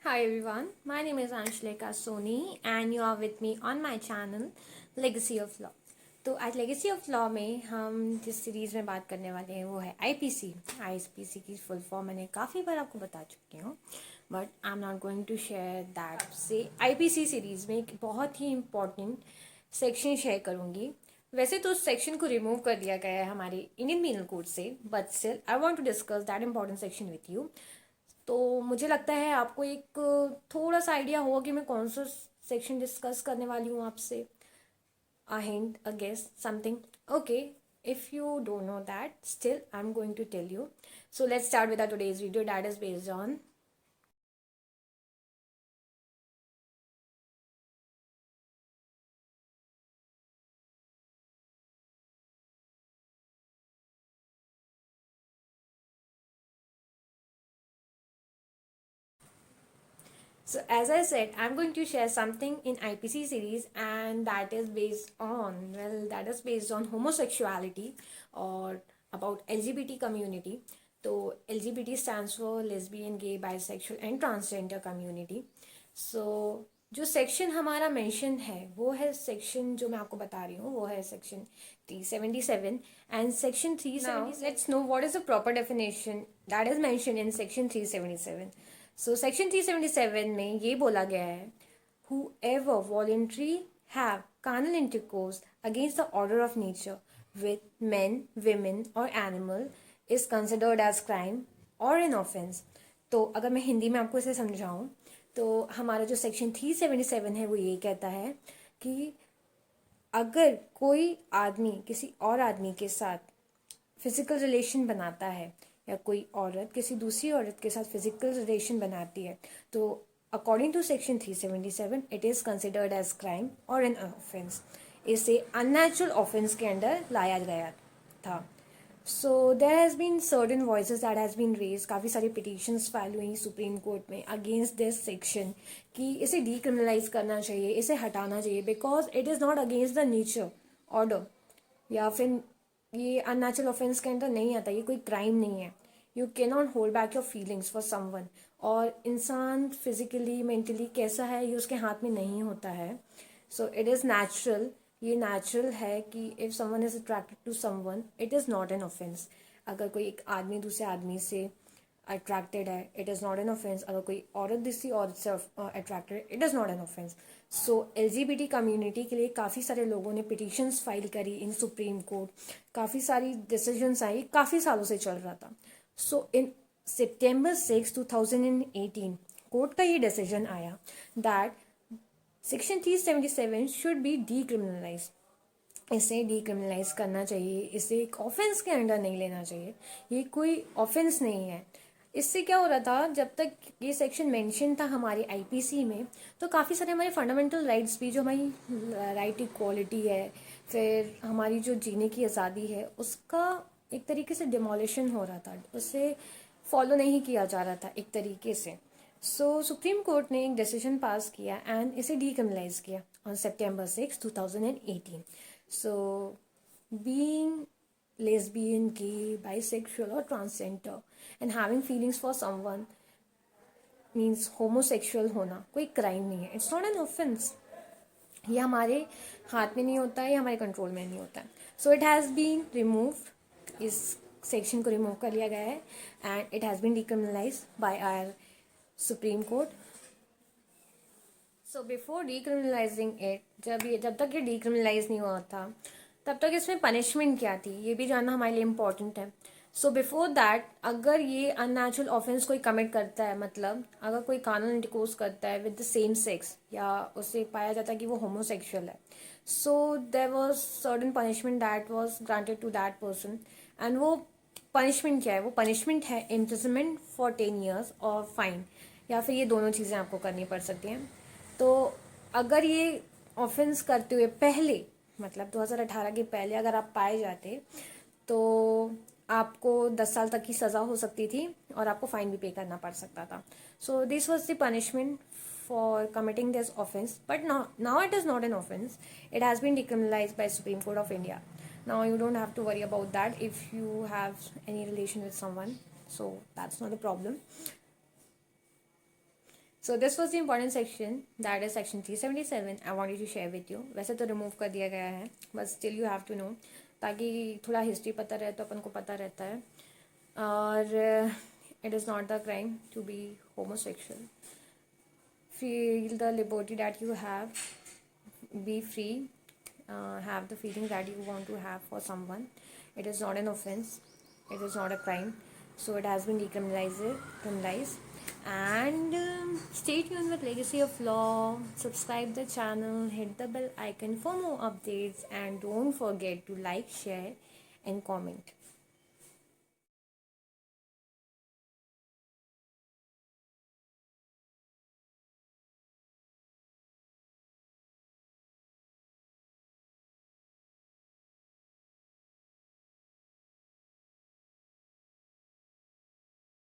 Hi everyone, my name is Anshleka Soni and you are with me on my channel Legacy of Law. तो आज legacy of law में हम जिस series में बात करने वाले हैं वो है आईपीसी। आईपीसी की फुल फॉर्म मैंने काफ़ी बार आपको बता चुकी हूँ, but I am not going to share that. से आईपीसी सीरीज़ में एक बहुत ही इम्पॉर्टेंट सेक्शन शेयर करूँगी। वैसे तो उस सेक्शन को रिमूव कर दिया गया है हमारे इंडियन पीनल कोड से, but still I want to discuss that important section with you. तो मुझे लगता है आपको एक थोड़ा सा आइडिया होगा कि मैं कौन सा सेक्शन डिस्कस करने वाली हूँ आपसे। A hint, a guess, something. Okay, if you don't know that, still I'm going to tell you. So let's start with our today's video that is based on. So as I said, I'm going to share something in IPC series, and that is based on, well, that is based on homosexuality or about LGBT community. तो LGBT stands for lesbian, gay, bisexual and transgender community. So जो section हमारा mention है वो है section जो मैं आपको बता रही हूँ वो है section 377 and section 377. Let's know what is the proper definition that is mention in section 377. So section 377 में ये बोला गया है, whoever voluntary have carnal intercourse against the order of nature with men, women or animal is considered as crime or an offense. तो अगर मैं हिंदी में आपको इसे समझाऊं तो हमारा जो सेक्शन 377 है वो ये कहता है कि अगर कोई आदमी किसी और आदमी के साथ फिजिकल रिलेशन बनाता है या कोई औरत किसी दूसरी औरत के साथ फिजिकल रिलेशन बनाती है तो according to section 377 it is considered as crime और एन ऑफेंस। इसे अननेचुरल ऑफेंस के अंडर लाया गया था। So there has been certain voices that has been raise, काफ़ी सारी पिटिशंस फाइल हुई सुप्रीम कोर्ट में अगेंस्ट दिस सेक्शन कि इसे डीक्रिमिनलाइज करना चाहिए, इसे हटाना चाहिए, because it is not against the nature order, या फिर ये अननेचुरल ऑफेंस के अंदर नहीं आता, ये कोई क्राइम नहीं है। You can not hold back your feelings for someone, और इंसान फिजिकली मेंटली कैसा है ये उसके हाथ में नहीं होता है। सो इट इज़ नेचुरल, ये नेचुरल है कि if someone is attracted to someone it is not an offence. अगर कोई एक आदमी दूसरे आदमी से अट्रैक्टेड है it is not an offence, अगर कोई औरत दूसरी औरत से attracted it is not an offence. So LGBT community के लिए काफ़ी सारे लोगों ने पिटिशंस फाइल करी इन सुप्रीम कोर्ट, काफ़ी सारी डिसीजंस आई, काफ़ी सालों से चल रहा था। सो इन September 6, 2018 कोर्ट का ये डिसीजन आया that section 377 should be decriminalise. इसे डीक्रिमिनलाइज करना चाहिए, इसे एक ऑफेंस के अंडर नहीं लेना चाहिए, ये कोई ऑफेंस नहीं है। इससे क्या हो रहा था, जब तक ये सेक्शन मेंशन था हमारे आईपीसी में तो काफ़ी सारे हमारे फंडामेंटल राइट्स भी, जो हमारी राइट इक्वालिटी है, फिर हमारी जो जीने की आज़ादी है, उसका एक तरीके से डिमोलिशन हो रहा था, उसे फॉलो नहीं किया जा रहा था एक तरीके से। सो सुप्रीम कोर्ट ने एक डिसीजन पास किया एंड इसे डीक्रिमिनलाइज किया on September 6, 2018. So being lesbian, gay, bisexual or transgender and having feelings for someone means homosexual होना कोई क्राइम नहीं है, इट्स नॉट एन ऑफेंस। ये हमारे हाथ में नहीं होता है, ये हमारे कंट्रोल में नहीं होता है। So it has been removed, इस सेक्शन को रिमूव कर लिया गया है and it has been decriminalise by our supreme court. So before decriminalising it, जब तक ये डीक्रिमिनलाइज नहीं हुआ था तब तक इसमें पनिशमेंट क्या थी ये भी जानना हमारे लिए इम्पॉर्टेंट है। सो बिफोर दैट अगर ये अननेचुरल ऑफेंस कोई कमिट करता है, मतलब अगर कोई कानून इंटरकोर्स करता है विद द सेम सेक्स या उससे पाया जाता है कि वो होमोसेक्सुअल है, so there was certain punishment that was granted to that person. And वो पनिशमेंट क्या है, वो पनिशमेंट है इम्प्रिजनमेंट फॉर 10 years और फाइन, या फिर ये दोनों चीज़ें आपको करनी पड़ सकती हैं। तो अगर ये ऑफेंस करते हुए पहले, मतलब 2018 के पहले अगर आप पाए जाते तो आपको 10 साल तक की सज़ा हो सकती थी और आपको फाइन भी पे करना पड़ सकता था। So this was the punishment for committing this offence, but now it is not an offence, it has been decriminalise by supreme court of India. Now you don't have to worry about that if you have any relation with someone, so that's not a problem. So this was the important section, that is section 377. I wanted to share with you. वैसे तो remove कर दिया गया है, but still you have to know, ताकि थोड़ा history पता रहे तो अपन को पता रहता है. और it is not the crime to be homosexual. Feel the liberty that you have, be free, have the feelings that you want to have for someone. It is not an offense, it is not a crime, so it has been criminalized. And stay tuned with Legacy of Law. Subscribe the channel, hit the bell icon for more updates, and don't forget to like, share, and comment.